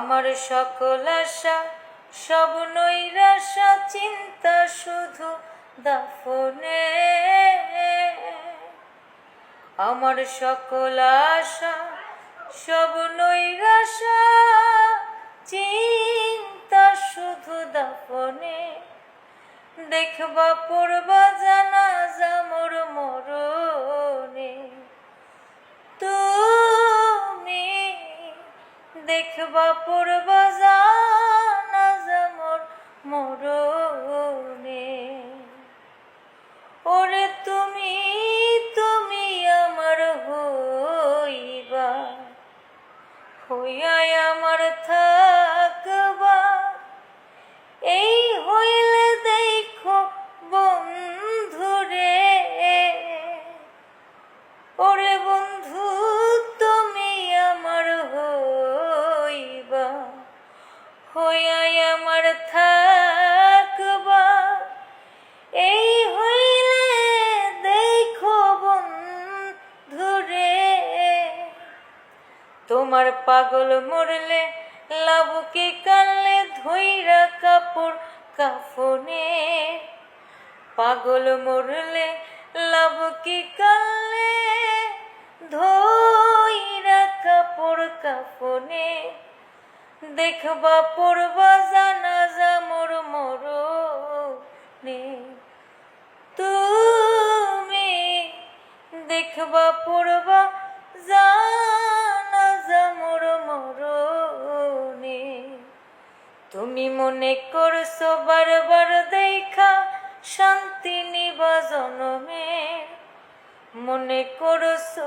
আমার সকল আশা সব নৈরাশা চিন্তা শুধু দাফনে। আমার সকল আশা সব নৈরাশা চিন্তা শুধু দাফনে। দেখবা পড়বা জানাজা মোর মরণে। তুমি দেখবা পড়বা জানাজা মোর মরণে। ওরে তুমি তুমি আমার হইবা, হইয়া আমার থাকবা। এই হইলে দেখো বন্ধুরে, ওরে বন্ধু তুমি আমার হইবা, হইয়া আমার থাকবা। এই হইলে দেখো বন্ধুরে, তোমার পাগল মরলে লাবুকে কানলে ধইরা কাপড় কাফনে। পাগল মরলে লাবুকে কানলে ধইরা কাপড় কাফনে। দেখবা পড়বা জানাজা মোর মরণে। তুমি দেখবা পড়বা জানাজা মোর মরণে। তুমি মনে করছো বারবার দেখা শান্তি নিবা জনমে। মনে করছো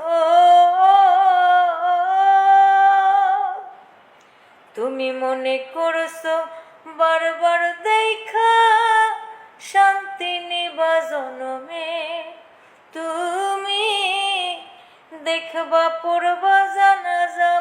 তুমি মনে করছো বারবার দেখা শান্তি নিবা জনমে। তুমি দেখবা পড়বা জানাজা